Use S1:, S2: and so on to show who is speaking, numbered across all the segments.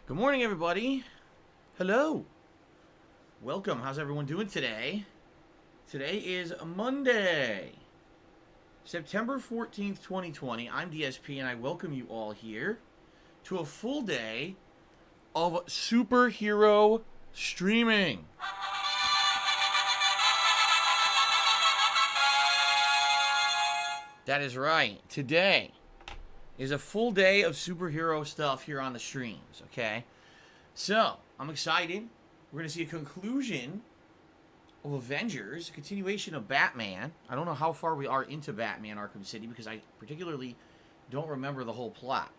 S1: Good morning, everybody. Hello. Welcome. How's everyone doing today? Today is Monday, September 14th, 2020. I'm DSP, and I welcome you all here to a full day of superhero streaming. That is right. Today is a full day of superhero stuff here on the streams, okay? So, I'm excited. We're going to see a conclusion of Avengers, a continuation of Batman. I don't know how far we are into Batman Arkham City because I particularly don't remember the whole plot.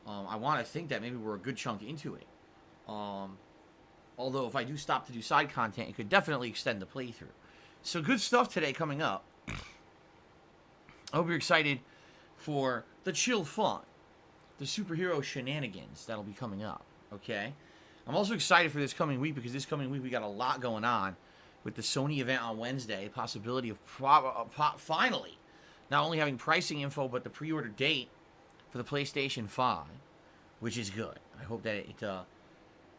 S1: I want to think that maybe we're a good chunk into it. Although if I do stop to do side content, it could definitely extend the playthrough. So good stuff today coming up. I hope you're excited for the chill fun, the superhero shenanigans that'll be coming up, okay? I'm also excited for this coming week because this coming week we got a lot going on with the Sony event on Wednesday, possibility of finally not only having pricing info but the pre-order date for the PlayStation 5, which is good. I hope that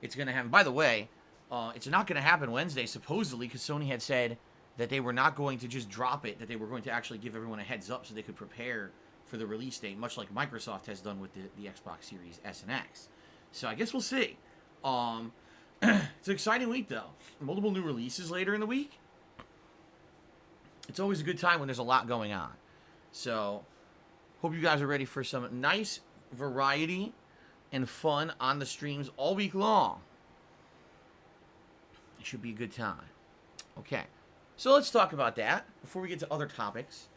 S1: it's going to happen. By the way, it's not going to happen Wednesday supposedly because Sony had said that they were not going to just drop it, that they were going to actually give everyone a heads up so they could prepare for the release date, much like Microsoft has done with the Xbox Series S and X. So I guess we'll see. It's an exciting week, though. Multiple new releases later in the week. It's always a good time when there's a lot going on. So, hope you guys are ready for some nice variety and fun on the streams all week long. It should be a good time. Okay, so let's talk about that. Before we get to other topics,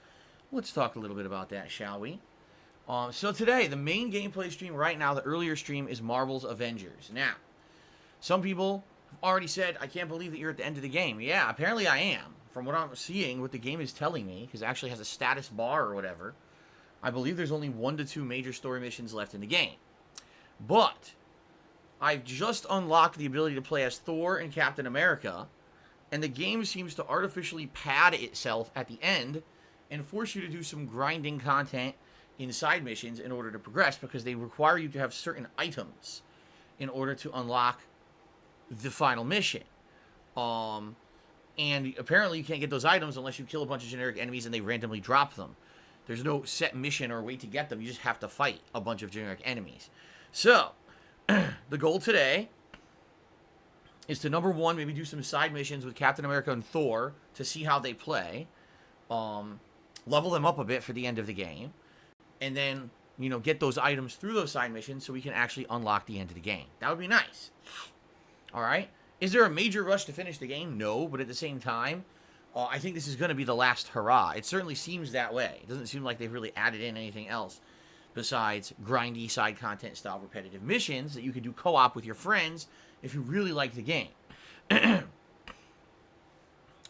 S1: let's talk a little bit about that, shall we? So today, the main gameplay stream right now, the earlier stream, is Marvel's Avengers. Now, some people have already said, I can't believe that you're at the end of the game. Yeah, apparently I am. From what I'm seeing, what the game is telling me, because it actually has a status bar or whatever, I believe there's only 1 to 2 major story missions left in the game. But, I've just unlocked the ability to play as Thor and Captain America, and the game seems to artificially pad itself at the end and force you to do some grinding content in side missions in order to progress, because they require you to have certain items in order to unlock the final mission. And apparently you can't get those items unless you kill a bunch of generic enemies and they randomly drop them. There's no set mission or way to get them. You just have to fight a bunch of generic enemies. So, the goal today is to, number one, maybe do some side missions with Captain America and Thor to see how they play. Level them up a bit for the end of the game. And then, get those items through those side missions so we can actually unlock the end of the game. That would be nice. All right? Is there a major rush to finish the game? No, but at the same time, I think this is going to be the last hurrah. It certainly seems that way. It doesn't seem like they've really added in anything else besides grindy side content style repetitive missions that you can do co-op with your friends if you really like the game.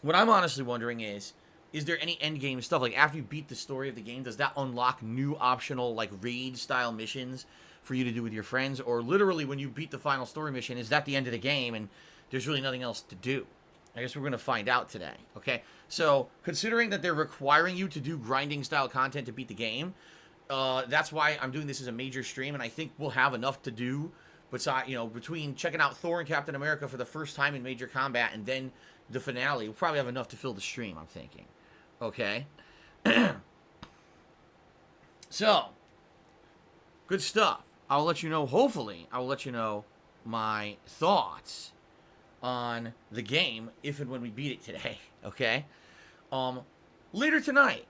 S1: What I'm honestly wondering is there any end game stuff? Like, after you beat the story of the game, does that unlock new optional, like, raid-style missions for you to do with your friends? Or literally, when you beat the final story mission, is that the end of the game and there's really nothing else to do? I guess we're going to find out today, okay? So, considering that they're requiring you to do grinding-style content to beat the game, that's why I'm doing this as a major stream, and I think we'll have enough to do between checking out Thor and Captain America for the first time in major combat and then the finale. We'll probably have enough to fill the stream, I'm thinking. Okay. So, good stuff. I'll let you know, hopefully, I will let you know my thoughts on the game if and when we beat it today. Okay. Later tonight,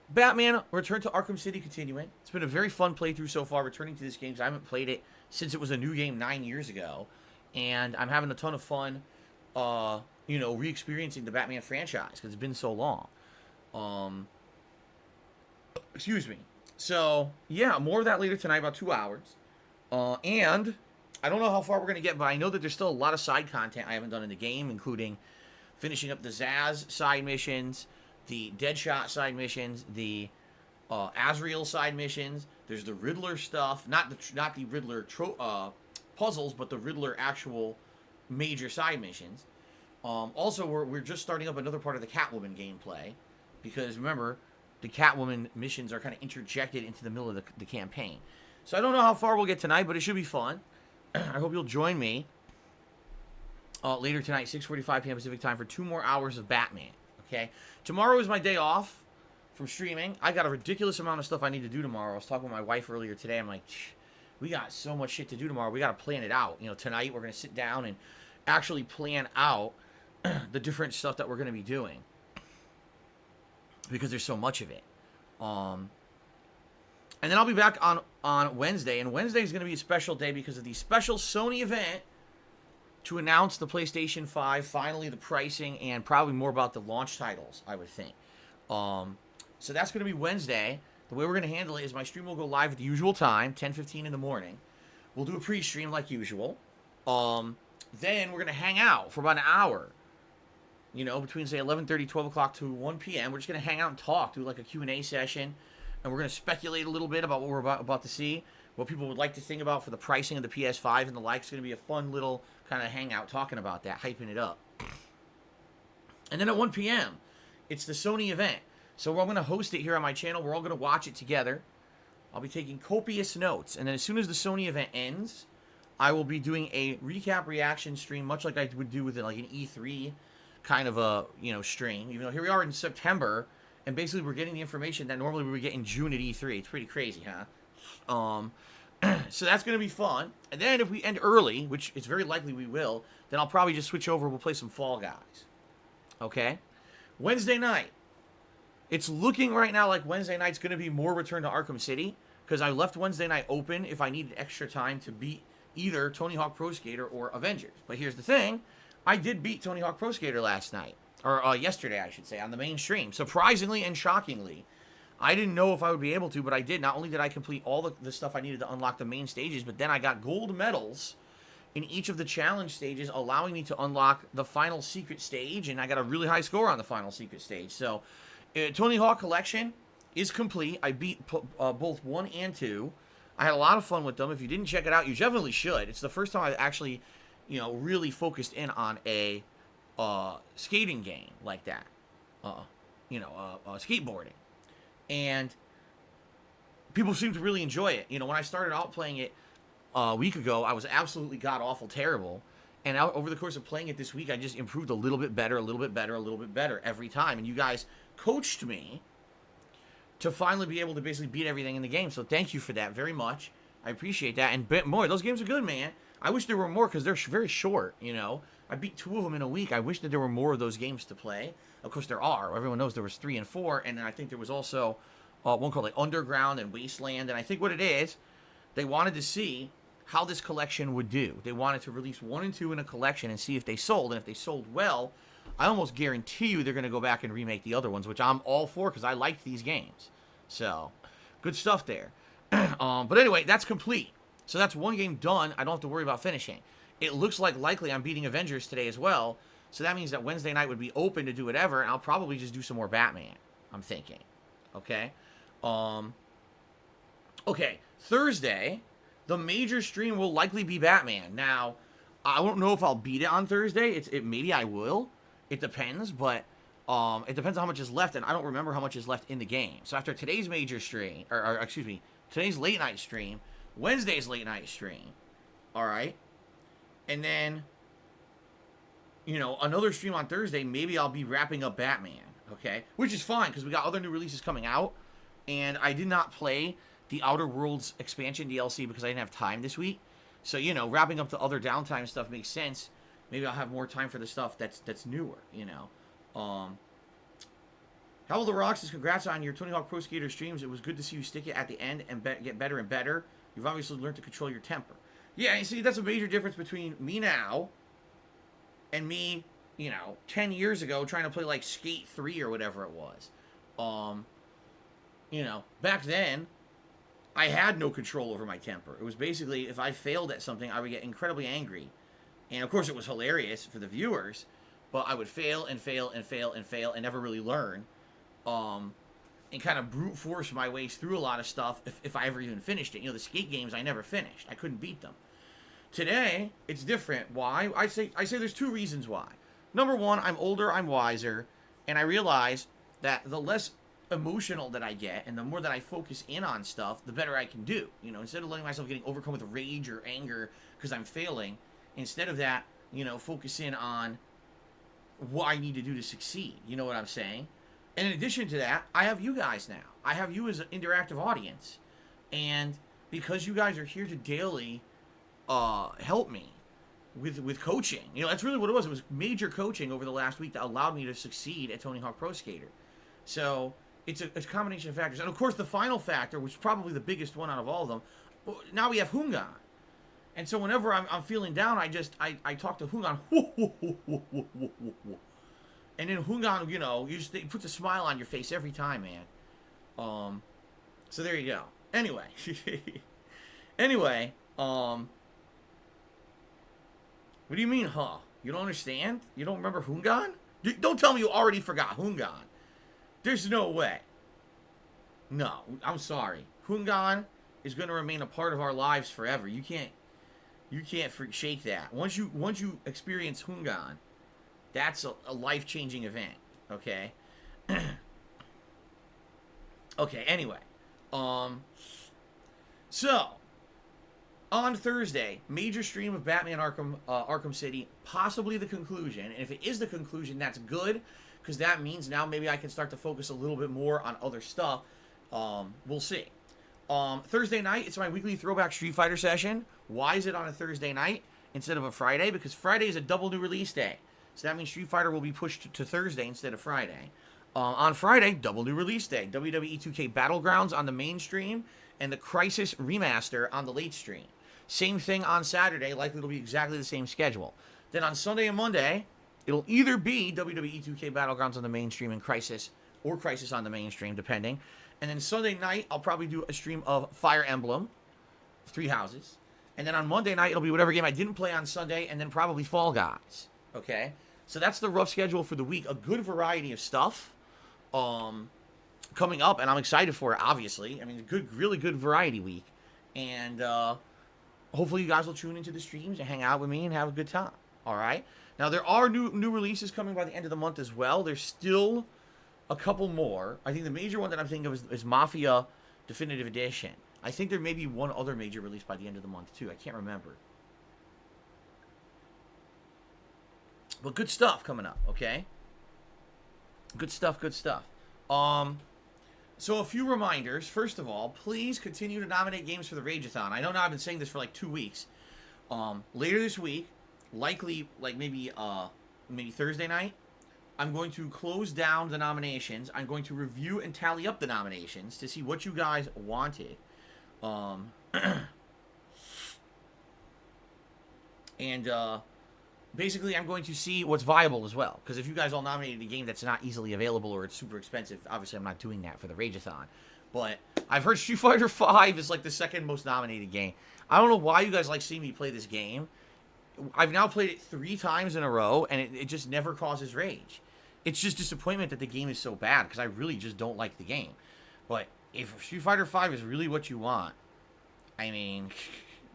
S1: Batman Return to Arkham City continuing. It's been a very fun playthrough so far, returning to this game, because I haven't played it since it was a new game 9 years ago. And I'm having a ton of fun, re-experiencing the Batman franchise, because it's been so long. Excuse me. So, yeah, more of that later tonight, about 2 hours. And I don't know how far we're going to get, but I know that there's still a lot of side content I haven't done in the game, including finishing up the Zaz side missions, the Deadshot side missions, the Azrael side missions. There's the Riddler stuff, not the Riddler puzzles, but the Riddler actual major side missions. Also, we're just starting up another part of the Catwoman gameplay, because remember, the Catwoman missions are kind of interjected into the middle of the campaign. So I don't know how far we'll get tonight, but it should be fun. I hope you'll join me later tonight, 6:45 p.m. Pacific time, for 2 more hours of Batman. Okay? Tomorrow is my day off from streaming. I got a ridiculous amount of stuff I need to do tomorrow. I was talking with my wife earlier today. I'm like, we got so much shit to do tomorrow. We got to plan it out. You know, tonight we're going to sit down and actually plan out the different stuff that we're going to be doing, because there's so much of it. And then I'll be back on Wednesday, and Wednesday is going to be a special day because of the special Sony event to announce the PlayStation 5, finally the pricing, and probably more about the launch titles, I would think. So that's going to be Wednesday. The way we're going to handle it is my stream will go live at the usual time, 10:15 in the morning. We'll do a pre-stream like usual. Then we're going to hang out for about an hour. You know, between, say, 11:30, 12 o'clock to 1 p.m. We're just going to hang out and talk, do like a Q&A session. And we're going to speculate a little bit about what we're about to see, what people would like to think about for the pricing of the PS5 and the like. It's going to be a fun little kind of hangout talking about that, hyping it up. And then at 1 p.m., it's the Sony event. So I'm going to host it here on my channel. We're all going to watch it together. I'll be taking copious notes. And then as soon as the Sony event ends, I will be doing a recap reaction stream, much like I would do with like an E3 kind of a, you know, stream. Even though here we are in September, and basically we're getting the information that normally we would get in June at E3. It's pretty crazy, huh? So that's going to be fun. And then if we end early, which it's very likely we will, then I'll probably just switch over. We'll play some Fall Guys. Okay? Wednesday night. It's looking right now like Wednesday night's going to be more Return to Arkham City, because I left Wednesday night open if I needed extra time to beat either Tony Hawk Pro Skater or Avengers. But here's the thing. I did beat Tony Hawk Pro Skater last night. Or yesterday, I should say, on the main stream. Surprisingly and shockingly. I didn't know if I would be able to, but I did. Not only did I complete all the stuff I needed to unlock the main stages, but then I got gold medals in each of the challenge stages, allowing me to unlock the final secret stage, and I got a really high score on the final secret stage. So, Tony Hawk Collection is complete. I beat both 1 and 2. I had a lot of fun with them. If you didn't check it out, you definitely should. It's the first time I've actually, you know, really focused in on a skating game like that. Skateboarding. And people seem to really enjoy it. You know, when I started out playing it a week ago, I was absolutely god-awful terrible. And over the course of playing it this week, I just improved a little bit better, a little bit better, a little bit better every time. And you guys coached me to finally be able to basically beat everything in the game. So thank you for that very much. I appreciate that. And boy, those games are good, man. I wish there were more because they're very short, you know. I beat 2 of them in a week. I wish that there were more of those games to play. Of course, there are. Everyone knows there was 3 and 4. And then I think there was also one called like Underground and Wasteland. And I think what it is, they wanted to see how this collection would do. They wanted to release 1 and 2 in a collection and see if they sold. And if they sold well, I almost guarantee you they're going to go back and remake the other ones, which I'm all for because I liked these games. So, good stuff there. But anyway, that's complete. So that's 1 game done. I don't have to worry about finishing. It looks like likely I'm beating Avengers today as well. So that means that Wednesday night would be open to do whatever, and I'll probably just do some more Batman, I'm thinking. Okay? Okay, Thursday, the major stream will likely be Batman. Now, I don't know if I'll beat it on Thursday. Maybe I will. It depends, but it depends on how much is left, and I don't remember how much is left in the game. So after today's major stream, or excuse me, today's late night stream, Wednesday's late night stream, all right? And then, you know, another stream on Thursday, maybe I'll be wrapping up Batman, okay? Which is fine, because we got other new releases coming out, and I did not play the Outer Worlds expansion DLC because I didn't have time this week. So, you know, wrapping up the other downtime stuff makes sense. Maybe I'll have more time for the stuff that's newer, you know. How Will the Rock says, congrats on your Tony Hawk Pro Skater streams. It was good to see you stick it at the end and get better and better. You've obviously learned to control your temper. Yeah, you see, that's a major difference between me now and me, you know, 10 years ago trying to play, like, Skate 3 or whatever it was. You know, back then, I had no control over my temper. It was basically, if I failed at something, I would get incredibly angry. And, of course, it was hilarious for the viewers, but I would fail and fail and fail and fail and never really learn. And kind of brute force my way through a lot of stuff if I ever even finished it. You know, the skate games I never finished. I couldn't beat them. Today, it's different. Why? I say there's 2 reasons why. Number 1, I'm older, I'm wiser, and I realize that the less emotional that I get, and the more that I focus in on stuff, the better I can do. You know, instead of letting myself getting overcome with rage or anger because I'm failing, instead of that, you know, focus in on what I need to do to succeed. You know what I'm saying? And in addition to that, I have you guys now. I have you as an interactive audience. And because you guys are here to daily help me with coaching. You know, that's really what it was. It was major coaching over the last week that allowed me to succeed at Tony Hawk Pro Skater. So it's a combination of factors. And of course, the final factor, which is probably the biggest one out of all of them, now we have Hungan. And so whenever I'm feeling down, I talk to Hungan. And then Hungan, you know, it puts a smile on your face every time, man. So there you go. Anyway. What do you mean, huh? You don't understand? You don't remember Hungan? Don't tell me you already forgot Hungan. There's no way. No, I'm sorry. Hungan is going to remain a part of our lives forever. You can't shake that. Once you experience Hungan, that's a life-changing event. Okay. Okay. Anyway, so on Thursday, major stream of Batman Arkham City, possibly the conclusion. And if it is the conclusion, that's good, because that means now maybe I can start to focus a little bit more on other stuff. We'll see. Thursday night, it's my weekly throwback Street Fighter session. Why is it on a Thursday night instead of a Friday? Because Friday is a double new release day. So that means Street Fighter will be pushed to Thursday instead of Friday. On Friday, double new release day. WWE 2K Battlegrounds on the main stream and the Crisis Remaster on the late stream. Same thing on Saturday, likely it'll be exactly the same schedule. Then on Sunday and Monday, it'll either be WWE 2K Battlegrounds on the main stream and Crisis, or Crisis on the main stream, depending. And then Sunday night, I'll probably do a stream of Fire Emblem, Three Houses. And then on Monday night, it'll be whatever game I didn't play on Sunday, and then probably Fall Guys. Okay? So that's the rough schedule for the week. A good variety of stuff coming up, and I'm excited for it, obviously. I mean, really good variety week. And hopefully you guys will tune into the streams and hang out with me and have a good time. All right? Now, there are new releases coming by the end of the month as well. There's still a couple more. I think the major one that I'm thinking of is Mafia Definitive Edition. I think there may be one other major release by the end of the month, too. I can't remember. But good stuff coming up, okay? Good stuff. So a few reminders. First of all, please continue to nominate games for the Rageathon. I know now I've been saying this for like 2 weeks. Later this week, likely like maybe Thursday night, I'm going to close down the nominations. I'm going to review and tally up the nominations to see what you guys wanted. Basically, I'm going to see what's viable as well. Because if you guys all nominated a game that's not easily available or it's super expensive, obviously I'm not doing that for the Rageathon. But I've heard Street Fighter V is like the second most nominated game. I don't know why you guys like seeing me play this game. I've now played it 3 times in a row, and it just never causes rage. It's just disappointment that the game is so bad, because I really just don't like the game. But if Street Fighter V is really what you want, I mean,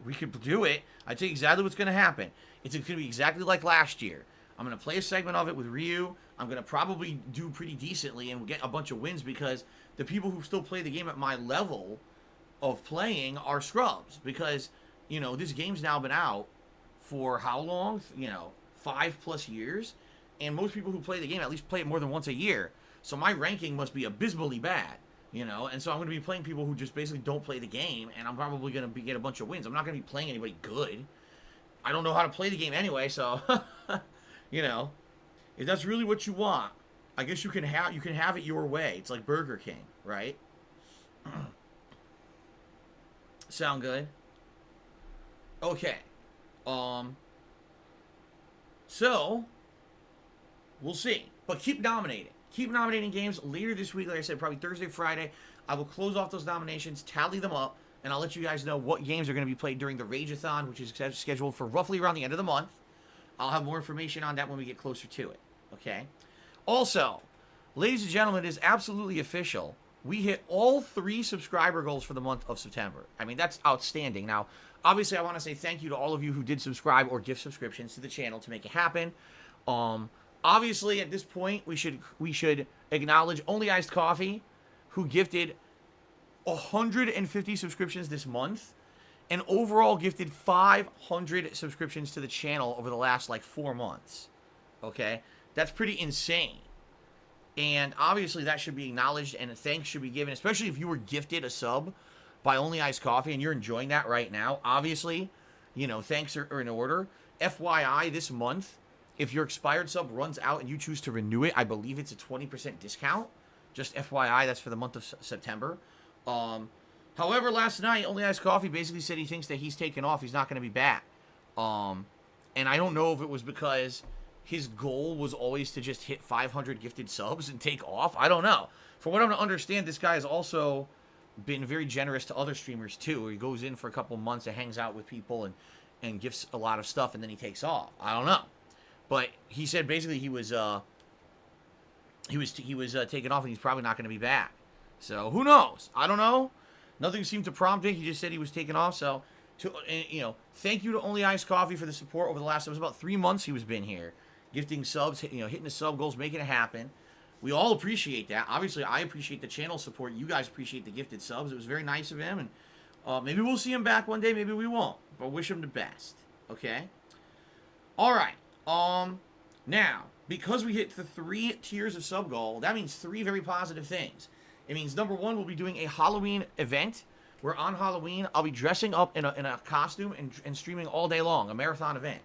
S1: we could do it. I tell you exactly what's going to happen. It's going to be exactly like last year. I'm going to play a segment of it with Ryu. I'm going to probably do pretty decently and get a bunch of wins, because the people who still play the game at my level of playing are scrubs. Because, you know, this game's now been out for how long? 5+ years. And most people who play the game at least play it more than once a year. So my ranking must be abysmally bad, And so I'm going to be playing people who just basically don't play the game, and I'm probably going to get a bunch of wins. I'm not going to be playing anybody good. I don't know how to play the game anyway, so, if that's really what you want, I guess you can have it your way. It's like Burger King, right? Sound good? Okay. So, we'll see. But keep nominating. Keep nominating games later this week. Like I said, probably Thursday, Friday. I will close off those nominations, tally them up, and I'll let you guys know what games are going to be played during the Rageathon, which is scheduled for roughly around the end of the month. I'll have more information on that when we get closer to it. Okay? Also, ladies and gentlemen, it is absolutely official. We hit all 3 subscriber goals for the month of September. I mean, that's outstanding. Now, obviously, I want to say thank you to all of you who did subscribe or gift subscriptions to the channel to make it happen. Obviously, at this point, we should acknowledge Only Iced Coffee, who gifted 150 subscriptions this month and overall gifted 500 subscriptions to the channel over the last like 4 months. Okay? That's pretty insane. And obviously that should be acknowledged and thanks should be given, especially if you were gifted a sub by Only Iced Coffee and you're enjoying that right now. Obviously, you know, thanks are in order. FYI, this month, if your expired sub runs out and you choose to renew it, I believe it's a 20% discount. Just FYI, that's for the month of September. However, last night, Only Iced Coffee basically said he thinks that he's taken off. He's not going to be back. And I don't know if it was because his goal was always to just hit 500 gifted subs and take off. I don't know. From what I'm to understand, this guy has also been very generous to other streamers too. He goes in for a couple months and hangs out with people and gifts a lot of stuff, and then he takes off. I don't know. But he said basically he was taken off and he's probably not going to be back. So who knows? I don't know. Nothing seemed to prompt it. He just said he was taken off. So, thank you to Only Iced Coffee for the support over the last, it was about 3 months he was been here. Gifting subs, hitting the sub goals, making it happen. We all appreciate that. Obviously, I appreciate the channel support. You guys appreciate the gifted subs. It was very nice of him. And maybe we'll see him back one day. Maybe we won't. But wish him the best. Okay? All right. Now, because we hit the 3 tiers of sub goal, that means 3 very positive things. It means, number 1, we'll be doing a Halloween event, where on Halloween, I'll be dressing up in a costume and streaming all day long, a marathon event.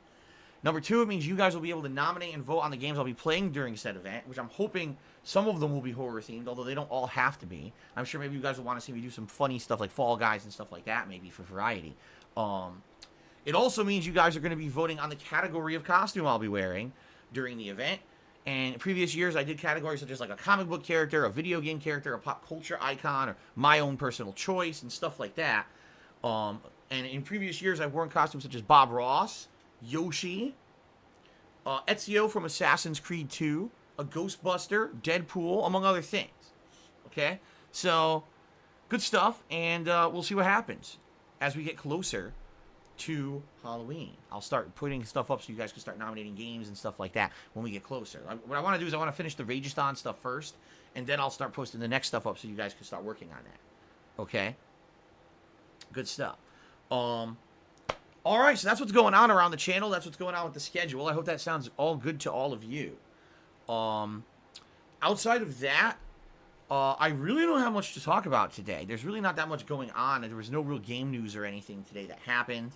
S1: Number 2, it means you guys will be able to nominate and vote on the games I'll be playing during said event, which I'm hoping some of them will be horror-themed, although they don't all have to be. I'm sure maybe you guys will want to see me do some funny stuff like Fall Guys and stuff like that, maybe, for variety. It also means you guys are going to be voting on the category of costume I'll be wearing during the event. And in previous years, I did categories such as like a comic book character, a video game character, a pop culture icon, or my own personal choice, and stuff like that. And in previous years, I've worn costumes such as Bob Ross, Yoshi, Ezio from Assassin's Creed 2, a Ghostbuster, Deadpool, among other things. Okay? So, good stuff, and we'll see what happens as we get closer to Halloween. I'll start putting stuff up so you guys can start nominating games and stuff like that when we get closer. What I want to do is I want to finish the Rageiston stuff first, and then I'll start posting the next stuff up so you guys can start working on that. Okay? Good stuff. All right, so that's what's going on around the channel. That's what's going on with the schedule. I hope that sounds all good to all of you. Outside of that, I really don't have much to talk about today. There's really not that much going on, and there was no real game news or anything today that happened.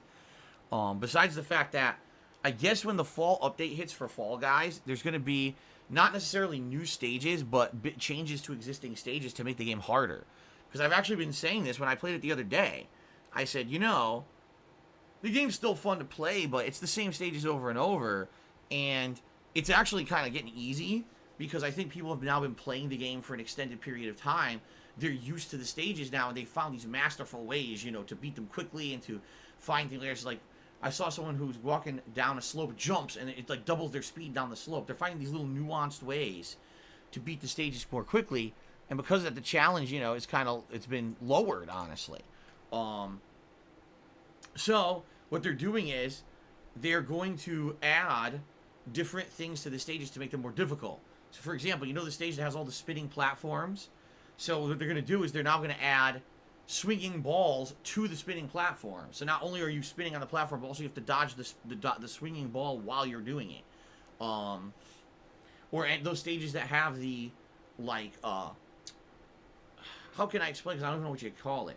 S1: Besides the fact that I guess when the fall update hits for Fall Guys, there's going to be not necessarily new stages, but changes to existing stages to make the game harder. Because I've actually been saying this when I played it the other day. I said, the game's still fun to play, but it's the same stages over and over, and it's actually kind of getting easy, because I think people have now been playing the game for an extended period of time. They're used to the stages now, and they found these masterful ways, to beat them quickly and to find things like, I saw someone who's walking down a slope, jumps, and it like doubles their speed down the slope. They're finding these little nuanced ways to beat the stages more quickly, and because of that, the challenge, it's been lowered, honestly. So what they're doing is they're going to add different things to the stages to make them more difficult. So, for example, the stage that has all the spinning platforms? So what they're going to do is they're now going to add swinging balls to the spinning platform. So not only are you spinning on the platform, but also you have to dodge the swinging ball while you're doing it. Or at those stages that have the, how can I explain? Because I don't even know what you call it.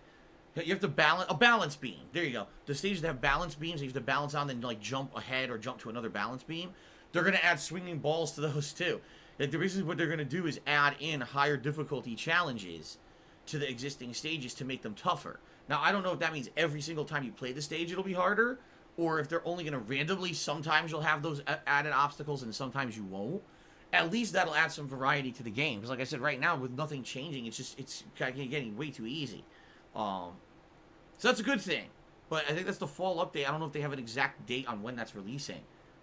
S1: You have to balance, a balance beam. There you go. The stages that have balance beams, you have to balance on, then jump ahead or jump to another balance beam. They're going to add swinging balls to those too. The reason what they're going to do is add in higher difficulty challenges to the existing stages to make them tougher. Now, I don't know if that means every single time you play the stage it'll be harder, or if they're only going to randomly, sometimes you'll have those added obstacles and sometimes you won't. At least that'll add some variety to the game. Because like I said, right now, with nothing changing, it's getting way too easy. So that's a good thing. But I think that's the fall update. I don't know if they have an exact date on when that's releasing,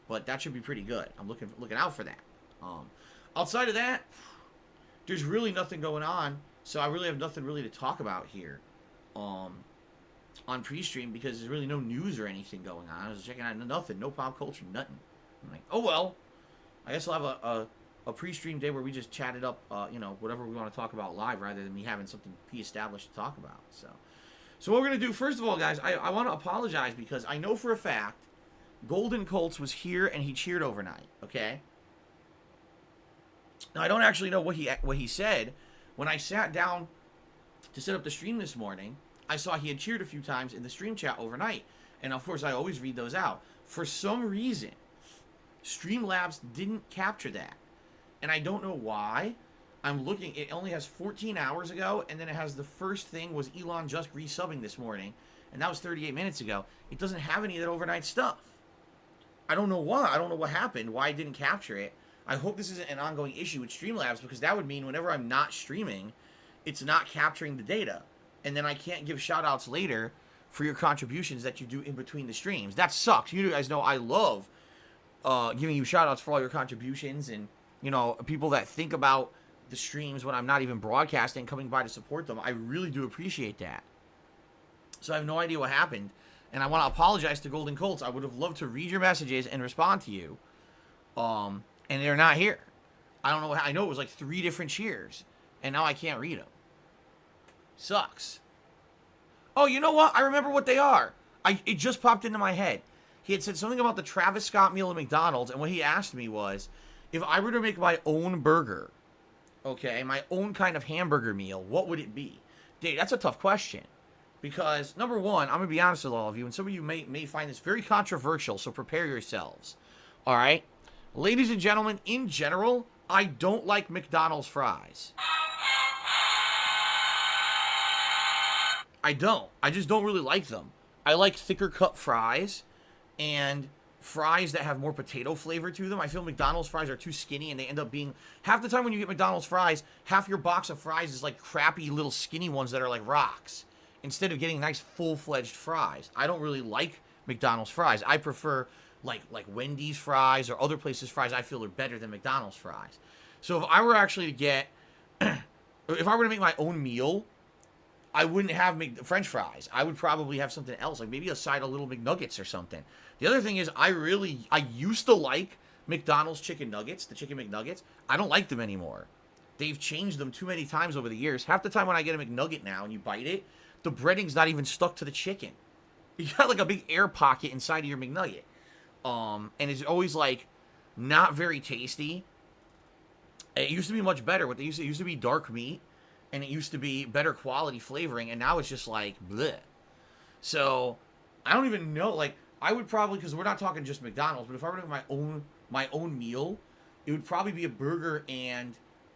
S1: but that should be pretty good. I'm looking out for that. Outside of that, there's really nothing going on, so I really have nothing really to talk about here on pre-stream, because there's really no news or anything going on. I was checking out nothing, no pop culture, nothing. I'm like, oh well, I guess I'll have a pre-stream day where we just chatted up, whatever we want to talk about live, rather than me having something pre-established to talk about. So what we're gonna do, first of all, guys, I want to apologize because I know for a fact Golden Colts was here and he cheered overnight. Okay. Now I don't actually know what he said. When I sat down to set up the stream this morning, I saw he had cheered a few times in the stream chat overnight, and of course I always read those out. For some reason, Streamlabs didn't capture that, and I don't know why. I'm looking, it only has 14 hours ago, and then it has the first thing was Elon just resubbing this morning, and that was 38 minutes ago. It doesn't have any of that overnight stuff. I don't know why. I don't know what happened, why I didn't capture it. I hope this isn't an ongoing issue with Streamlabs, because that would mean whenever I'm not streaming, it's not capturing the data, and then I can't give shout-outs later for your contributions that you do in between the streams. That sucks. You guys know I love giving you shout-outs for all your contributions, and, people that think about the streams when I'm not even broadcasting, coming by to support them. I really do appreciate that. So I have no idea what happened, and I want to apologize to Golden Colts. I would have loved to read your messages and respond to you, and they're not here. I don't know. I know it was like 3 different cheers, and now I can't read them. Sucks. Oh, you know what? I remember what they are. It just popped into my head. He had said something about the Travis Scott meal at McDonald's, and what he asked me was, if I were to make my own burger, okay, my own kind of hamburger meal, what would it be? Dave, that's a tough question. Because, number one, I'm going to be honest with all of you, and some of you may find this very controversial, so prepare yourselves. All right? Ladies and gentlemen, in general, I don't like McDonald's fries. I don't. I just don't really like them. I like thicker cut fries and fries that have more potato flavor to them. I feel McDonald's fries are too skinny, and they end up being, half the time when you get McDonald's fries, half your box of fries is like crappy little skinny ones that are like rocks, instead of getting nice full-fledged fries. I don't really like McDonald's fries. I prefer like Wendy's fries or other places' fries I feel are better than McDonald's fries. So if I were actually to get, if I were to make my own meal, I wouldn't have French fries. I would probably have something else, like maybe a side of little McNuggets or something. The other thing is, I used to like McDonald's chicken nuggets, the chicken McNuggets. I don't like them anymore. They've changed them too many times over the years. Half the time when I get a McNugget now and you bite it, the breading's not even stuck to the chicken. You got like a big air pocket inside of your McNugget. And it's always like not very tasty. It used to be much better. It used to be dark meat, and it used to be better quality flavoring, and now it's just like bleh. So I don't even know. Like, I would probably, because we're not talking just McDonald's, but if I were to make my own meal, it would probably be a burger and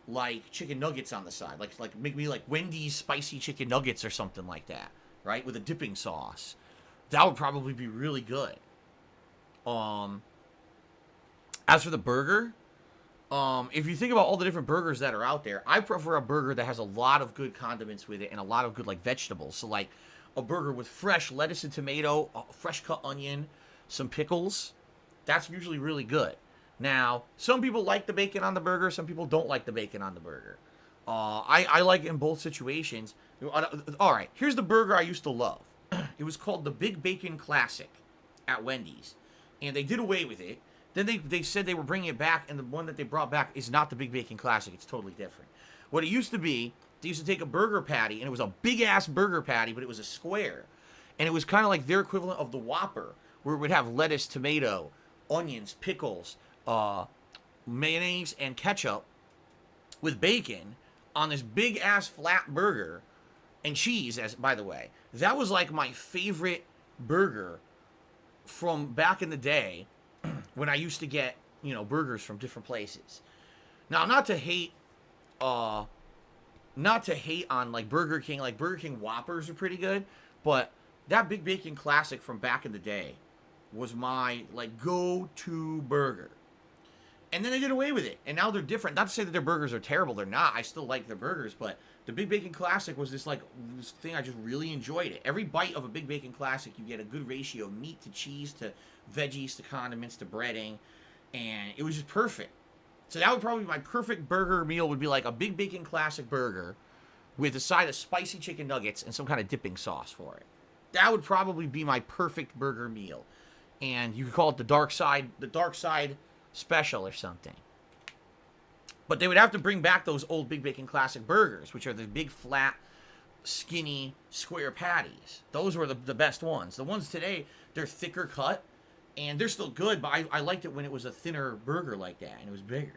S1: like chicken nuggets on the side, like make me like Wendy's spicy chicken nuggets or something like that, right, with a dipping sauce. That would probably be really good. As for the burger, if you think about all the different burgers that are out there, I prefer a burger that has a lot of good condiments with it and a lot of good like vegetables. So like a burger with fresh lettuce and tomato, fresh cut onion, some pickles. That's usually really good. Now, some people like the bacon on the burger. Some people don't like the bacon on the burger. I like it in both situations. All right, here's the burger I used to love. It was called the Big Bacon Classic at Wendy's, and they did away with it. Then they said they were bringing it back, and the one that they brought back is not the Big Bacon Classic. It's totally different. What it used to be, they used to take a burger patty, and it was a big-ass burger patty, but it was a square. And it was kind of like their equivalent of the Whopper, where it would have lettuce, tomato, onions, pickles, mayonnaise, and ketchup with bacon on this big-ass flat burger, and cheese, as by the way. That was like my favorite burger from back in the day when I used to get, burgers from different places. Now, not to hate on like Burger King. Like Burger King Whoppers are pretty good, but that Big Bacon Classic from back in the day was my like go-to burger. And then they did away with it, and now they're different. Not to say that their burgers are terrible, they're not. I still like their burgers, but the Big Bacon Classic was this thing I just really enjoyed it. Every bite of a Big Bacon Classic, you get a good ratio of meat to cheese to veggies to condiments to breading, and it was just perfect. So that would probably be my perfect burger meal, would be like a Big Bacon Classic burger with a side of spicy chicken nuggets and some kind of dipping sauce for it. That would probably be my perfect burger meal. And you could call it the dark side special or something. But they would have to bring back those old Big Bacon Classic burgers, which are the big, flat, skinny, square patties. Those were the best ones. The ones today, they're thicker cut, and they're still good, but I liked it when it was a thinner burger like that, and it was bigger.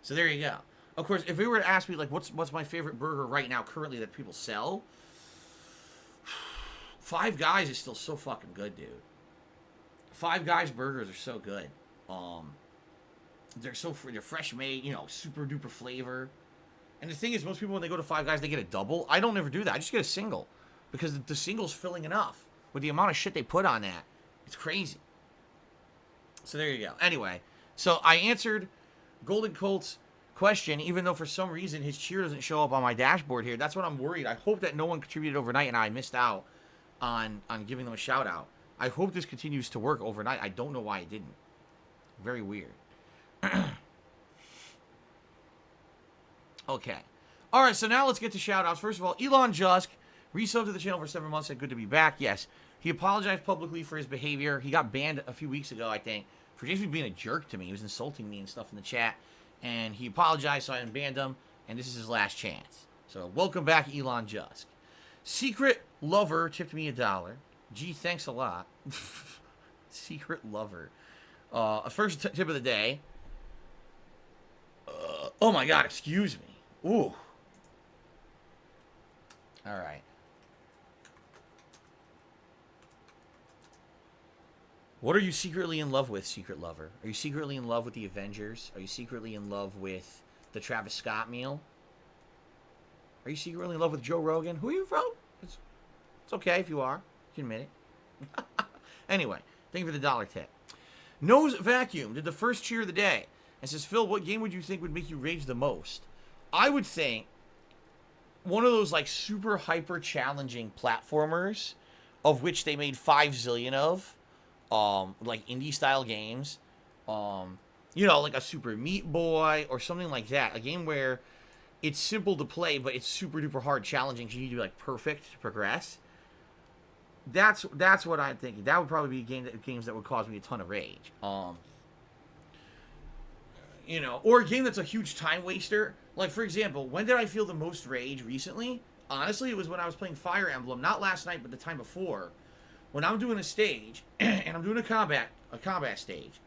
S1: So there you go. Of course, if you were to ask me, like, what's my favorite burger right now, currently, that people sell, Five Guys is still so fucking good, dude. Five Guys burgers are so good. They're fresh made, you know, super duper flavor. And the thing is, most people when they go to Five Guys, they get a double. I don't ever do that. I just get a single because the single's filling enough with the amount of shit they put on that. It's crazy. So there you go. Anyway, so I answered Golden Colt's question, even though for some reason his cheer doesn't show up on my dashboard here. That's what I'm worried. I hope that no one contributed overnight and I missed out on giving them a shout out. I hope this continues to work overnight. I don't know why it didn't. Very weird. Okay. All right, so now let's get to shout-outs. First of all, Elon Jusk resubbed to the channel for 7 months. Said good to be back. Yes. He apologized publicly for his behavior. He got banned a few weeks ago, I think, for just being a jerk to me. He was insulting me and stuff in the chat. And he apologized, so I unbanned him. And this is his last chance. So welcome back, Elon Jusk. Secret Lover tipped me $1. Gee, thanks a lot. Secret Lover. First tip of the day. Oh my god, excuse me. Ooh. Alright. What are you secretly in love with, Secret Lover? Are you secretly in love with the Avengers? Are you secretly in love with the Travis Scott meal? Are you secretly in love with Joe Rogan? Who are you from? It's okay if you are. You can admit it. Anyway, thank you for the $1 tip. Nose Vacuum did the first cheer of the day and says, Phil, what game would you think would make you rage the most? I would think one of those like super hyper challenging platformers, of which they made 5 zillion of, like indie style games, you know, like a Super Meat Boy or something like that. A game where it's simple to play, but it's super duper hard challenging. So you need to be like perfect to progress. That's what I'm thinking. That would probably be games that would cause me a ton of rage. You know, or a game that's a huge time waster. Like, for example, when did I feel the most rage recently? Honestly, it was when I was playing Fire Emblem, not last night, but the time before. When I'm doing a stage, and I'm doing a combat stage,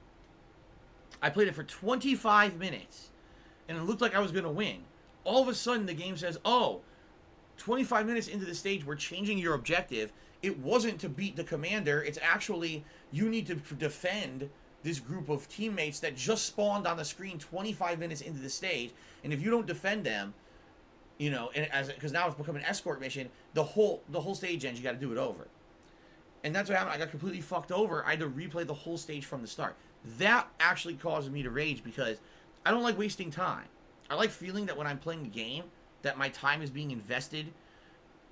S1: I played it for 25 minutes, and it looked like I was going to win. All of a sudden, the game says, oh, 25 minutes into the stage, we're changing your objective. It wasn't to beat the commander. It's actually, you need to defend this group of teammates that just spawned on the screen 25 minutes into the stage. And if you don't defend them, you know, and because now it's become an escort mission, the whole stage ends. You got to do it over. And that's what happened. I got completely fucked over. I had to replay the whole stage from the start. That actually caused me to rage because I don't like wasting time. I like feeling that when I'm playing a game, that my time is being invested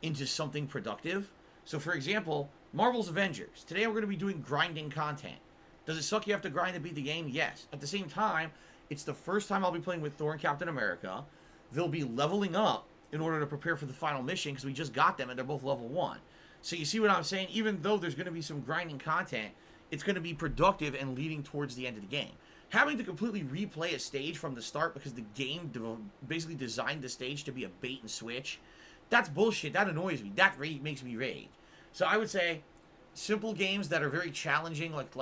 S1: into something productive. So, for example, Marvel's Avengers. Today we're going to be doing grinding content. Does it suck you have to grind to beat the game? Yes. At the same time, it's the first time I'll be playing with Thor and Captain America. They'll be leveling up in order to prepare for the final mission because we just got them and they're both level 1. So you see what I'm saying? Even though there's going to be some grinding content, it's going to be productive and leading towards the end of the game. Having to completely replay a stage from the start because the game basically designed the stage to be a bait and switch, that's bullshit. That annoys me. That makes me rage. So I would say simple games that are very challenging, like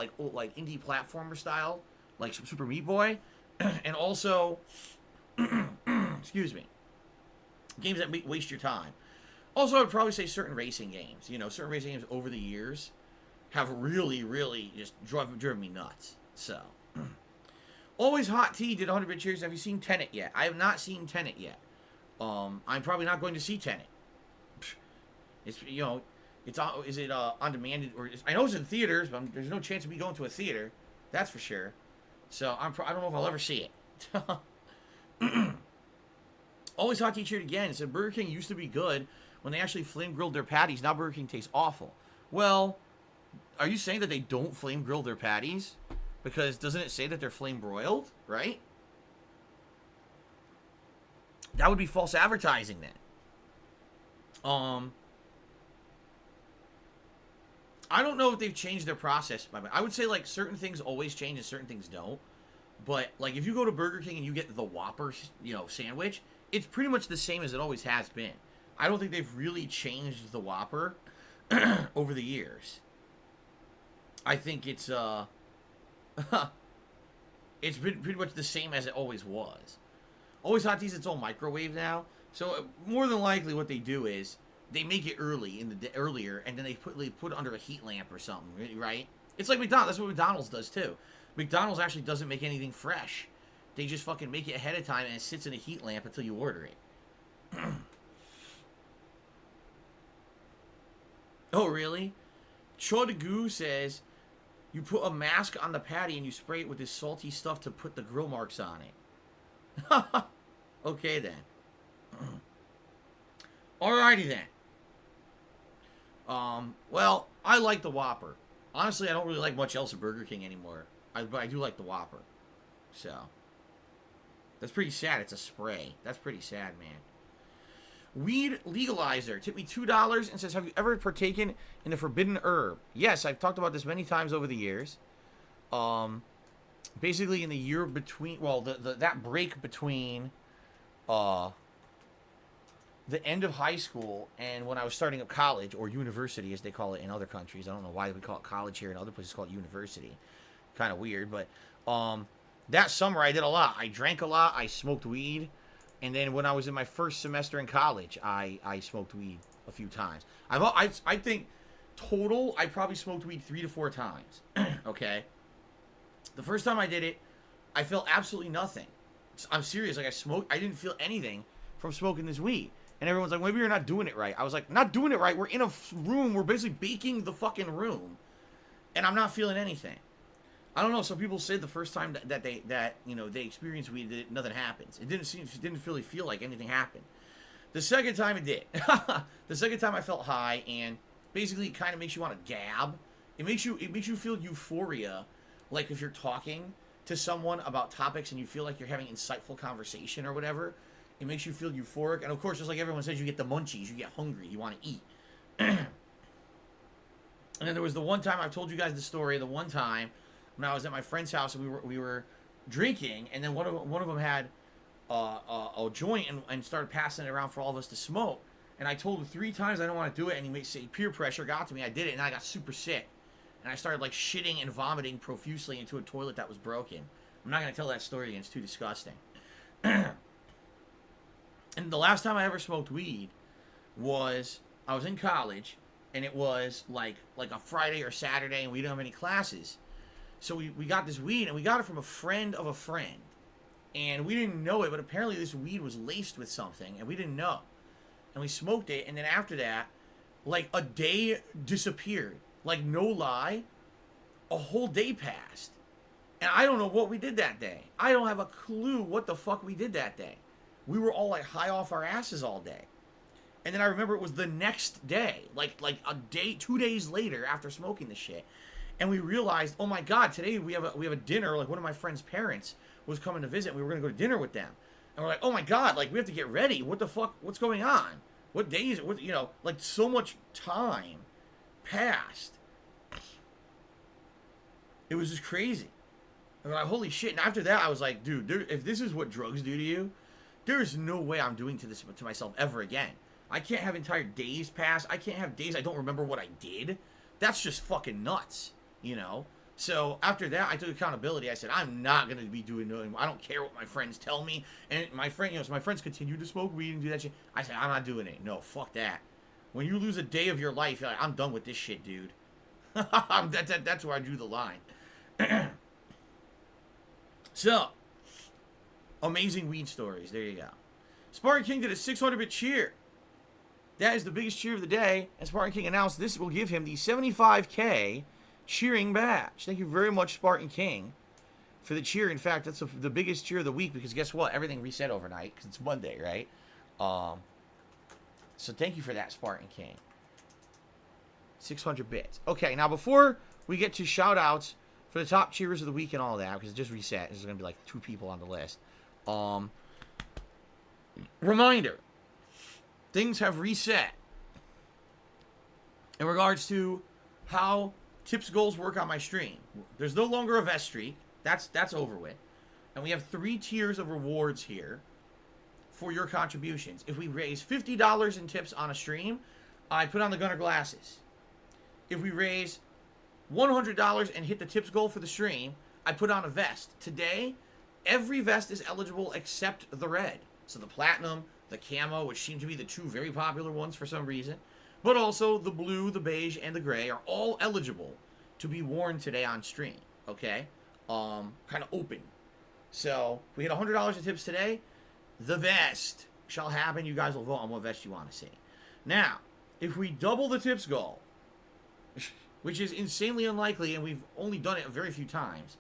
S1: indie platformer style, like Super Meat Boy, and also, excuse me, games that waste your time. Also, I would probably say certain racing games. You know, certain racing games over the years have really, really just driven me nuts. So, Always Hot Tea did 100 cheers. Have you seen Tenet yet? I have not seen Tenet yet. I'm probably not going to see Tenet. It's, you know, it's is it on demand or I know it's in theaters, but there's no chance of me going to a theater. That's for sure. So I don't know if I'll ever see it. Always Hot Tea cheered again. It said Burger King used to be good when they actually flame grilled their patties. Now Burger King tastes awful. Well, are you saying that they don't flame grill their patties? Because doesn't it say that they're flame broiled, right? That would be false advertising then. I don't know if they've changed their process. I would say like certain things always change and certain things don't. But, like, if you go to Burger King and you get the Whopper, you know, sandwich, it's pretty much the same as it always has been. I don't think they've really changed the Whopper over the years. I think it's it's been pretty much the same as it always was. Always Hot Tea's its own microwave now. So more than likely what they do is they make it earlier, and then they put it under a heat lamp or something, right? It's like McDonald's. That's what McDonald's does too. McDonald's actually doesn't make anything fresh. They just fucking make it ahead of time, and it sits in a heat lamp until you order it. Oh, really? Chodagoo says, you put a mask on the patty and you spray it with this salty stuff to put the grill marks on it. Okay, then. Alrighty, then. Well, I like the Whopper. Honestly, I don't really like much else at Burger King anymore. But I do like the Whopper. So. That's pretty sad. It's a spray. That's pretty sad, man. Weed Legalizer tipped me $2 and says, have you ever partaken in the forbidden herb? Yes, I've talked about this many times over the years. Basically in the year between, well, that break between the end of high school and when I was starting up college, or university as they call it in other countries. I don't know why we call it college here, in other places call it university. Kind of weird, but that summer I did a lot. I drank a lot, I smoked weed. And then when I was in my first semester in college, I smoked weed a few times. I think total, I probably smoked weed 3 to 4 times. Okay? The first time I did it, I felt absolutely nothing. I'm serious. Like, I didn't feel anything from smoking this weed. And everyone's like, maybe you're not doing it right. I was like, not doing it right. We're in a room. We're basically baking the fucking room. And I'm not feeling anything. I don't know. Some people said the first time that they experienced weed, that nothing happens. It didn't really feel like anything happened. The second time it did. The second time I felt high, and basically it kind of makes you want to gab. It makes you feel euphoria, like if you're talking to someone about topics and you feel like you're having insightful conversation or whatever. It makes you feel euphoric, and of course, just like everyone says, you get the munchies, you get hungry, you want to eat. And then there was the one time I've told you guys the story. The one time when I was at my friend's house and we were drinking, and then one of them had a joint and started passing it around for all of us to smoke. And I told him 3 times I don't want to do it, and he say peer pressure got to me. I did it, and I got super sick, and I started like shitting and vomiting profusely into a toilet that was broken. I'm not gonna tell that story again; it's too disgusting. And the last time I ever smoked weed was I was in college, and it was like a Friday or Saturday, and we didn't have any classes. So we got this weed, and we got it from a friend of a friend. And we didn't know it, but apparently this weed was laced with something, and we didn't know. And we smoked it, and then after that, like a day disappeared. Like, no lie, a whole day passed. And I don't know what we did that day. I don't have a clue what the fuck we did that day. We were all like high off our asses all day. And then I remember it was the next day, like a day, 2 days later after smoking the shit. And we realized, oh my God, today we have a dinner. Like, one of my friend's parents was coming to visit. We were going to go to dinner with them. And we're like, oh my God, like, we have to get ready. What the fuck? What's going on? What day is it? What, like, so much time passed. It was just crazy. And we're like, holy shit. And after that, I was like, dude, if this is what drugs do to you, there's no way I'm doing this to myself ever again. I can't have entire days pass. I can't have days I don't remember what I did. That's just fucking nuts, So after that, I took accountability. I said, I'm not going to be doing nothing. I don't care what my friends tell me. And my friend, so my friends continue to smoke weed and do that shit. I said, I'm not doing it. No, fuck that. When you lose a day of your life, you're like, I'm done with this shit, dude. That's where I drew the line. So, amazing weed stories. There you go. Spartan King did a 600-bit cheer. That is the biggest cheer of the day. And Spartan King announced this will give him the 75K cheering badge. Thank you very much, Spartan King, for the cheer. In fact, that's the biggest cheer of the week, because guess what? Everything reset overnight because it's Monday, right? So thank you for that, Spartan King. 600 bits. Okay, now before we get to shout-outs for the top cheers of the week and all that, because it just reset. There's going to be like 2 people on the list. Reminder. Things have reset in regards to how tips goals work on my stream. There's no longer a vest streak. That's over with. And we have 3 tiers of rewards here for your contributions. If we raise $50 in tips on a stream, I put on the Gunner glasses. If we raise $100 and hit the tips goal for the stream, I put on a vest. Today, every vest is eligible except the red. So the platinum, the camo, which seem to be the 2 very popular ones for some reason, but also the blue, the beige, and the gray are all eligible to be worn today on stream. Okay? Kind of open. So, if we hit $100 in tips today, the vest shall happen. You guys will vote on what vest you want to see. Now, if we double the tips goal, which is insanely unlikely, and we've only done it a very few times,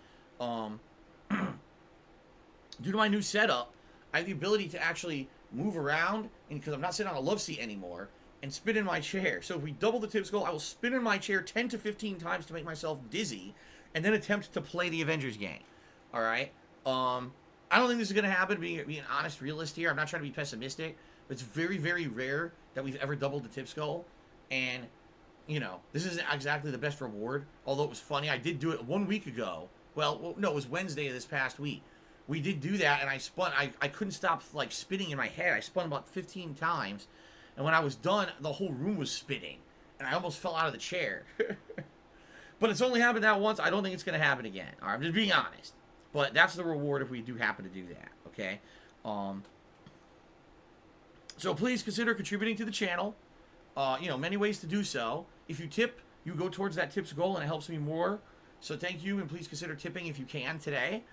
S1: due to my new setup, I have the ability to actually move around, and because I'm not sitting on a love seat anymore, and spin in my chair. So if we double the tips goal, I will spin in my chair 10 to 15 times to make myself dizzy, and then attempt to play the Avengers game. Alright? I don't think this is going to happen, being an honest realist here. I'm not trying to be pessimistic, but it's very, very rare that we've ever doubled the tips goal, and, you know, this isn't exactly the best reward, although it was funny. I did do it 1 week ago. Well, no, it was Wednesday of this past week. We did do that, and I spun. I couldn't stop, like, spinning in my head. I spun about 15 times, and when I was done, the whole room was spinning, and I almost fell out of the chair. But it's only happened that once. I don't think it's going to happen again. All right, I'm just being honest. But that's the reward if we do happen to do that, okay? So please consider contributing to the channel. You know, many ways to do so. If you tip, you go towards that tips goal, and it helps me more. So thank you, and please consider tipping if you can today.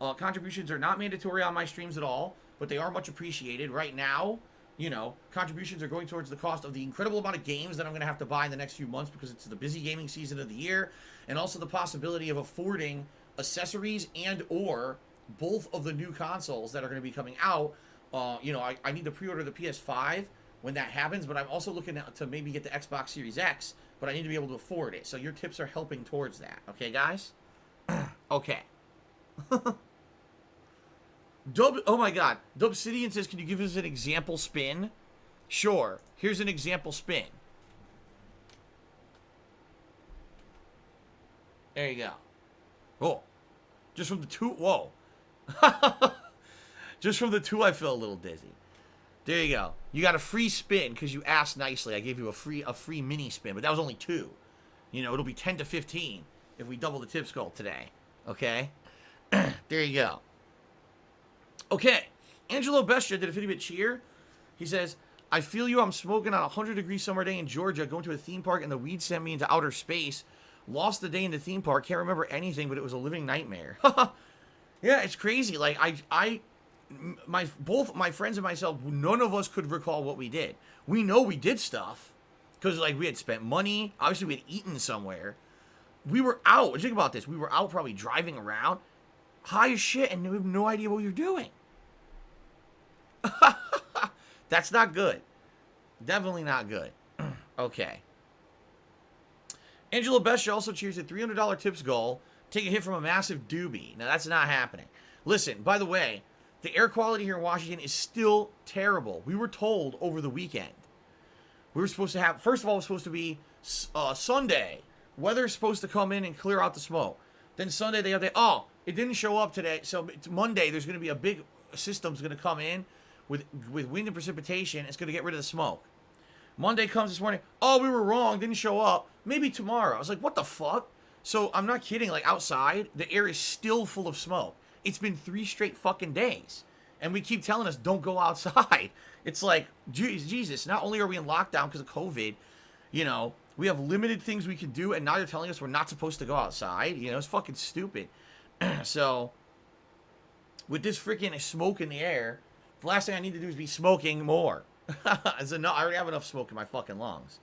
S1: Contributions are not mandatory on my streams at all, but they are much appreciated. Right now, you know, contributions are going towards the cost of the incredible amount of games that I'm going to have to buy in the next few months because it's the busy gaming season of the year, and also the possibility of affording accessories and or both of the new consoles that are going to be coming out. You know, I need to pre-order the PS5 when that happens, but I'm also looking to maybe get the Xbox Series X, but I need to be able to afford it. So your tips are helping towards that. Okay, guys? Okay. Oh my god. Dubsidian says, can you give us an example spin? Sure. Here's an example spin. There you go. Oh. Just from the 2. Whoa. Just from the 2, I feel a little dizzy. There you go. You got a free spin because you asked nicely. I gave you a free mini spin, but that was only 2. You know, it'll be 10 to 15 if we double the tips goal today. Okay? There you go. Okay. Angelo Bestia did a 50-bit cheer. He says, I feel you. I'm smoking on a 100-degree summer day in Georgia, going to a theme park, and the weed sent me into outer space. Lost the day in the theme park. Can't remember anything, but it was a living nightmare. Yeah, it's crazy. Like, both my friends and myself, none of us could recall what we did. We know we did stuff because, like, we had spent money. Obviously, we had eaten somewhere. We were out. Think about this. We were out probably driving around, high as shit, and we have no idea what we were doing. That's not good. Definitely not good. Okay. Angelo Bestia also cheers at $300 tips goal. Take a hit from a massive doobie. Now, that's not happening. Listen, by the way, the air quality here in Washington is still terrible. We were told over the weekend. We were supposed to have, first of all, it was supposed to be Sunday. Weather's supposed to come in and clear out the smoke. Then Sunday, they update, oh, it didn't show up today. So it's Monday, there's going to be a big system's going to come in with wind and precipitation. It's going to get rid of the smoke. Monday comes this morning. Oh, we were wrong. Didn't show up. Maybe tomorrow. I was like, what the fuck? So I'm not kidding. Like, outside, the air is still full of smoke. It's been 3 straight fucking days. And we keep telling us, don't go outside. It's like, Jesus, not only are we in lockdown because of COVID, you know, we have limited things we can do, and now you're telling us we're not supposed to go outside. You know, it's fucking stupid. So, with this freaking smoke in the air, the last thing I need to do is be smoking more. I already have enough smoke in my fucking lungs.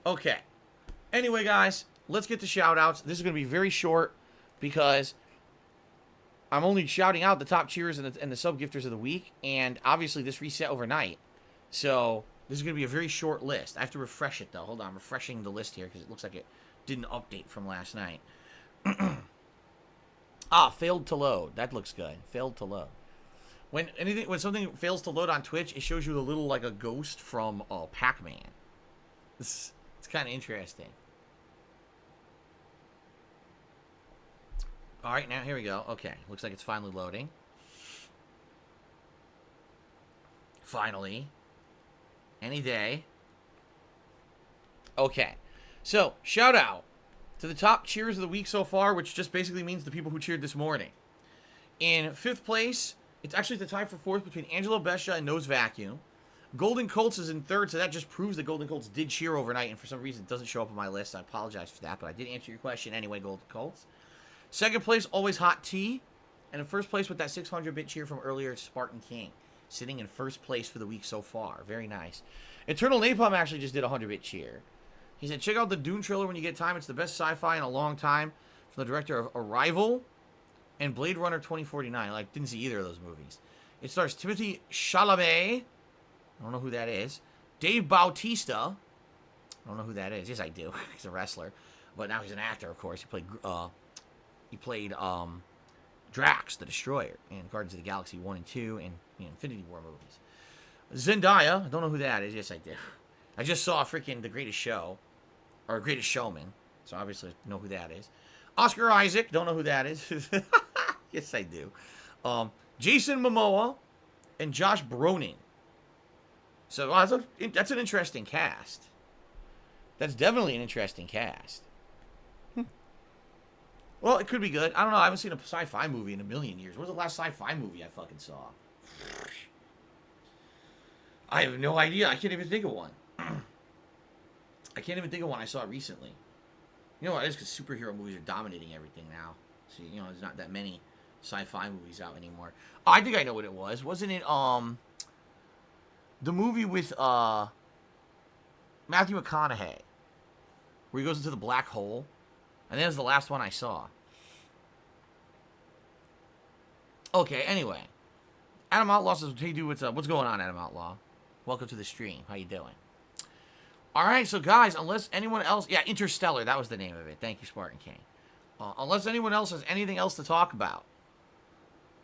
S1: Okay. Anyway, guys, let's get to shout-outs. This is going to be very short because I'm only shouting out the top cheers and the sub-gifters of the week, and obviously this reset overnight. So, this is going to be a very short list. I have to refresh it, though. Hold on, I'm refreshing the list here because it looks like it didn't update from last night. Failed to load. That looks good. Failed to load. When something fails to load on Twitch, it shows you the little, like, a ghost from Pac-Man. It's kind of interesting. All right, now here we go. Okay, looks like it's finally loading. Finally. Any day. Okay. So, shout out to the top cheers of the week so far, which just basically means the people who cheered this morning. In 5th place, it's actually the tie for 4th between Angelo Bescia and Nose Vacuum. Golden Colts is in 3rd, so that just proves that Golden Colts did cheer overnight, and for some reason it doesn't show up on my list. I apologize for that, but I did answer your question anyway, Golden Colts. 2nd place, Always Hot Tea. And in 1st place with that 600-bit cheer from earlier, Spartan King. Sitting in 1st place for the week so far. Very nice. Eternal Napalm actually just did a 100-bit cheer. He said, check out the Dune trailer when you get time. It's the best sci-fi in a long time. From the director of Arrival and Blade Runner 2049. Like, didn't see either of those movies. It stars Timothée Chalamet. I don't know who that is. Dave Bautista. I don't know who that is. Yes, I do. He's a wrestler. But now he's an actor, of course. He played Drax, the Destroyer, in Guardians of the Galaxy 1 and 2 and the Infinity War movies. Zendaya. I don't know who that is. Yes, I do. I just saw freaking The Greatest Show. Or Greatest Showman. So obviously I know who that is. Oscar Isaac. Don't know who that is. Yes, I do. Jason Momoa and Josh Brolin. So that's an interesting cast. That's definitely an interesting cast. Well, it could be good. I don't know. I haven't seen a sci-fi movie in a million years. What was the last sci-fi movie I fucking saw? I have no idea. I can't even think of one. I can't even think of one I saw recently. You know what? It is because superhero movies are dominating everything now. So, you know, there's not that many sci-fi movies out anymore. Oh, I think I know what it was. Wasn't it, the movie with, Matthew McConaughey, where he goes into the black hole? And that was the last one I saw. Okay, anyway. Adam Outlaw says, hey, dude, what's up? What's going on, Adam Outlaw? Welcome to the stream. How you doing? All right, so guys, unless anyone else... Yeah, Interstellar, that was the name of it. Thank you, Spartan King. Unless anyone else has anything else to talk about,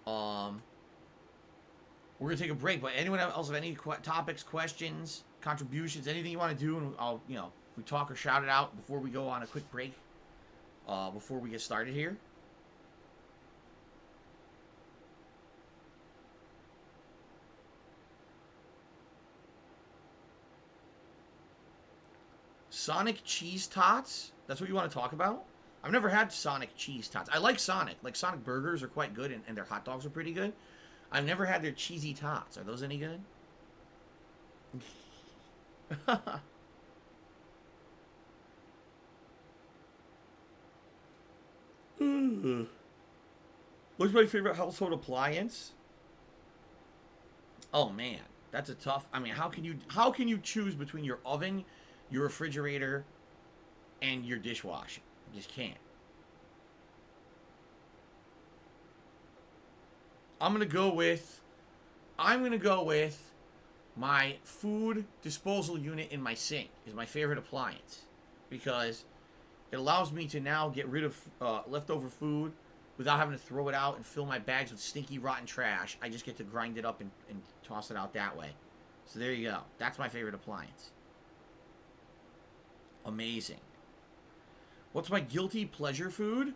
S1: we're going to take a break. But anyone else have any topics, questions, contributions, anything you want to do, and I'll, you know, we talk or shout it out before we go on a quick break, before we get started here. Sonic cheese tots? That's what you want to talk about? I've never had Sonic cheese tots. I like Sonic. Like, Sonic burgers are quite good, and their hot dogs are pretty good. I've never had their cheesy tots. Are those any good? What's my favorite household appliance? Oh, man. That's a tough... I mean, how can you choose between your oven, your refrigerator, and your dishwasher? You just can't. I'm gonna go with my food disposal unit in my sink is my favorite appliance, because it allows me to now get rid of leftover food without having to throw it out and fill my bags with stinky, rotten trash. I just get to grind it up and toss it out that way. So there you go. That's my favorite appliance. Amazing. What's my guilty pleasure food?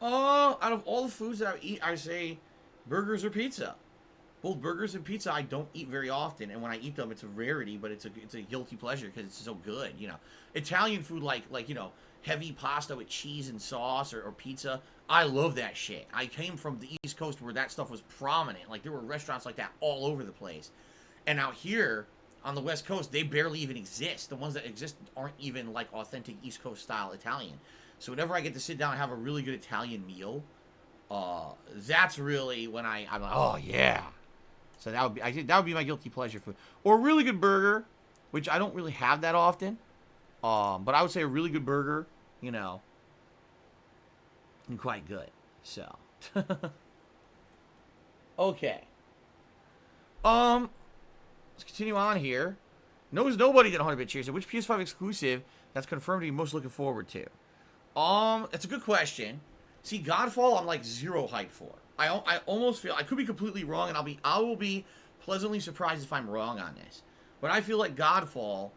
S1: Out of all the foods that I eat, I say burgers or pizza. Both burgers and pizza I don't eat very often, and when I eat them, it's a rarity, but it's a guilty pleasure because it's so good, you know. Italian food like you know, heavy pasta with cheese and sauce or pizza, I love that shit. I came from the East Coast where that stuff was prominent. Like, there were restaurants like that all over the place. And out here on the West Coast, they barely even exist. The ones that exist aren't even like authentic East Coast style Italian. So whenever I get to sit down and have a really good Italian meal, that's really when I'm like, oh yeah. So that would be my guilty pleasure food. Or a really good burger, which I don't really have that often. But I would say a really good burger, you know, and quite good. So okay. Let's continue on here. Knows nobody did 100-bit cheers. Which PS5 exclusive that's confirmed you're most looking forward to? It's a good question. See, Godfall, I'm like zero hype for. I almost feel I could be completely wrong, and I will be pleasantly surprised if I'm wrong on this. But I feel like Godfall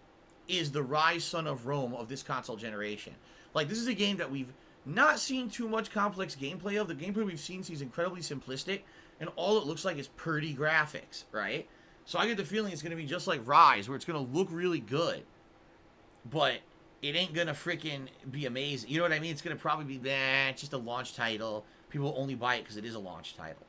S1: is the Rise Son of Rome of this console generation. Like, this is a game that we've not seeing too much complex gameplay of. The gameplay we've seen seems incredibly simplistic, and all it looks like is pretty graphics, right? So I get the feeling it's going to be just like Rise, where it's going to look really good, but it ain't going to freaking be amazing. You know what I mean? It's going to probably be, it's just a launch title. People will only buy it because it is a launch title.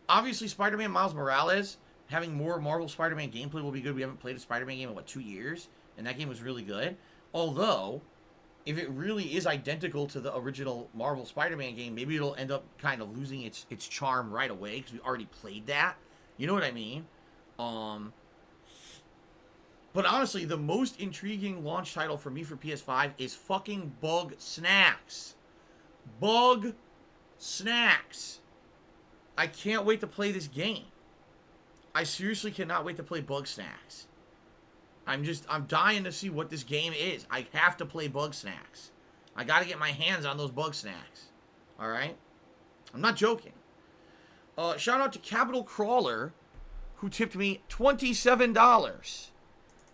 S1: Obviously, Spider-Man Miles Morales, having more Marvel Spider-Man gameplay will be good. We haven't played a Spider-Man game in, 2 years? And that game was really good. Although, if it really is identical to the original Marvel Spider-Man game, maybe it'll end up kind of losing its charm right away, because we already played that. You know what I mean? But honestly, the most intriguing launch title for me for PS5 is fucking Bug Snacks. Bug Snacks. I can't wait to play this game. I seriously cannot wait to play Bug Snacks. I'm dying to see what this game is. I have to play Bug Snacks. I gotta get my hands on those Bug Snacks. Alright? I'm not joking. Shout out to Capital Crawler, who tipped me $27.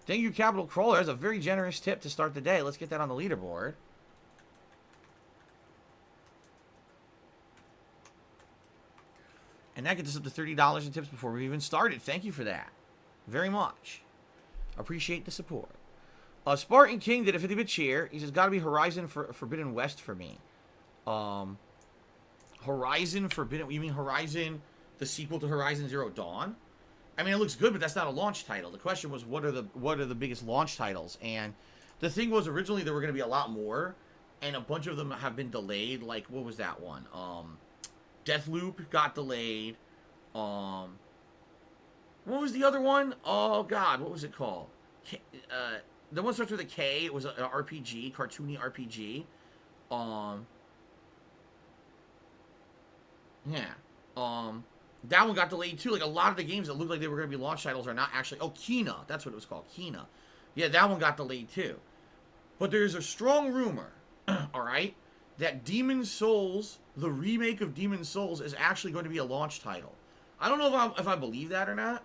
S1: Thank you, Capital Crawler. That's a very generous tip to start the day. Let's get that on the leaderboard. And that gets us up to $30 in tips before we even started. Thank you for that. Very much. Appreciate the support. Spartan King did a 50-bit cheer. He says, gotta be Horizon Forbidden West for me. Horizon Forbidden... You mean Horizon, the sequel to Horizon Zero Dawn? I mean, it looks good, but that's not a launch title. The question was, what are the biggest launch titles? And the thing was, originally there were going to be a lot more, and a bunch of them have been delayed. Like, what was that one? Deathloop got delayed. What was the other one? Oh, God, what was it called? The one starts with a K. It was an RPG, cartoony RPG. That one got delayed, too. Like, a lot of the games that looked like they were going to be launch titles are not actually... Oh, Kena. That's what it was called. Kena. Yeah, that one got delayed, too. But there's a strong rumor, alright, that Demon's Souls, the remake of Demon's Souls, is actually going to be a launch title. I don't know if I believe that or not.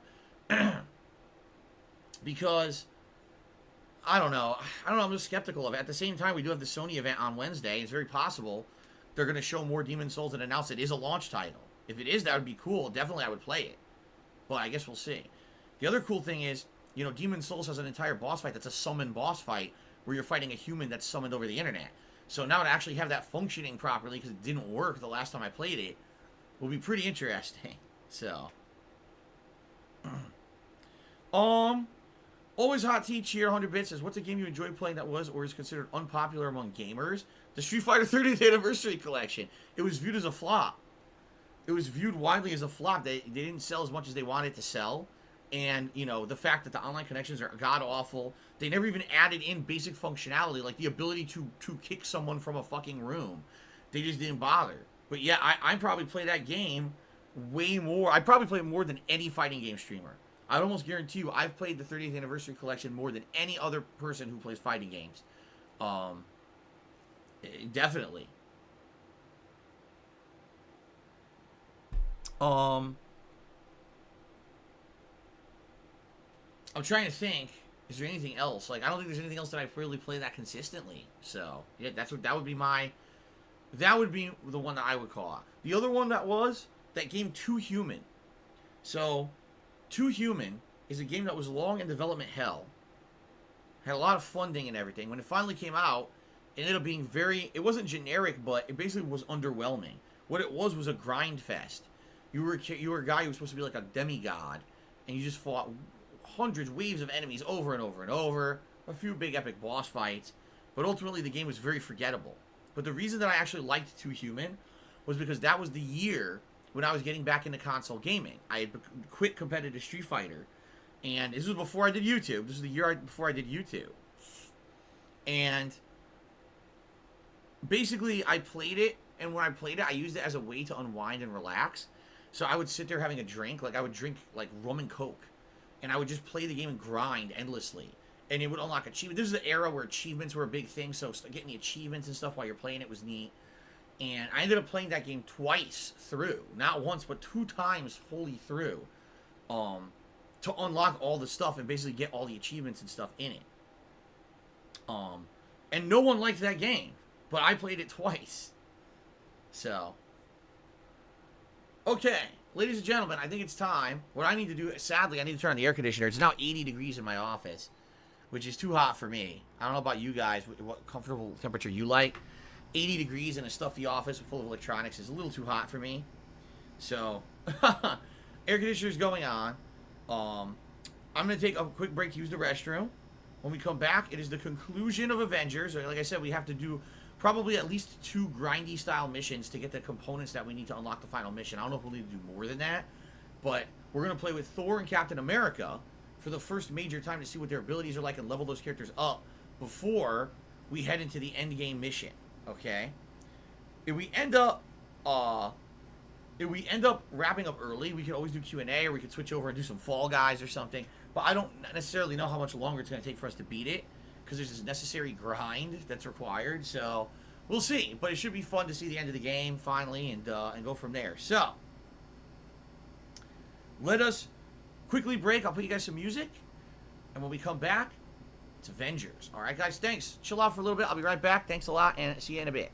S1: Because, I don't know. I'm just skeptical of it. At the same time, we do have the Sony event on Wednesday. It's very possible they're going to show more Demon's Souls and announce it is a launch title. If it is, that would be cool. Definitely, I would play it. But I guess we'll see. The other cool thing is, you know, Demon's Souls has an entire boss fight that's a summoned boss fight where you're fighting a human that's summoned over the internet. So now to actually have that functioning properly, because it didn't work the last time I played it, will be pretty interesting. So. Always Hot Tea Cheer 100 bits says, what's a game you enjoyed playing that was or is considered unpopular among gamers? The Street Fighter 30th Anniversary Collection. It was viewed as a flop. It was viewed widely as a flop. They didn't sell as much as they wanted to sell. And, you know, the fact that the online connections are god-awful. They never even added in basic functionality, like the ability to kick someone from a fucking room. They just didn't bother. But yeah, I probably play that game way more. I probably play it more than any fighting game streamer. I'd almost guarantee you I've played the 30th Anniversary Collection more than any other person who plays fighting games. Definitely. I'm trying to think. Is there anything else? Like, I don't think there's anything else that I really play that consistently. So, yeah, that would be the one that I would call out. The other one that game Too Human. So, Too Human is a game that was long in development hell. Had a lot of funding and everything. When it finally came out, it ended up being it wasn't generic, but it basically was underwhelming. What it was a grind fest. You were a guy who was supposed to be like a demigod, and you just fought hundreds, waves of enemies over and over and over, a few big epic boss fights, but ultimately the game was very forgettable. But the reason that I actually liked Too Human was because that was the year when I was getting back into console gaming. I had quit competitive Street Fighter, and this was before I did YouTube. This was the year before I did YouTube. And basically, I played it, and when I played it, I used it as a way to unwind and relax. So I would sit there having a drink, like I would drink like rum and coke, and I would just play the game and grind endlessly. And it would unlock achievements. This is the era where achievements were a big thing, so getting the achievements and stuff while you're playing it was neat. And I ended up playing that game twice through. Not once, but 2 times fully through. To unlock all the stuff and basically get all the achievements and stuff in it. And no one liked that game. But I played it twice. So. Okay. Ladies and gentlemen, I think it's time. What I need to do, sadly, I need to turn on the air conditioner. It's now 80 degrees in my office, which is too hot for me. I don't know about you guys, what comfortable temperature you like. 80 degrees in a stuffy office full of electronics is a little too hot for me. So, air conditioner's going on. I'm going to take a quick break to use the restroom. When we come back, it is the conclusion of Avengers. Like I said, we have to do probably at least 2 grindy-style missions to get the components that we need to unlock the final mission. I don't know if we'll need to do more than that, but we're going to play with Thor and Captain America for the first major time to see what their abilities are like and level those characters up before we head into the endgame mission, okay? If we end up wrapping up early, we could always do Q&A, or we could switch over and do some Fall Guys or something, but I don't necessarily know how much longer it's going to take for us to beat it, because there's this necessary grind that's required, so we'll see. But it should be fun to see the end of the game, finally, and go from there. So, let us quickly break. I'll put you guys some music, and when we come back, it's Avengers. All right, guys, thanks. Chill out for a little bit. I'll be right back. Thanks a lot, and see you in a bit.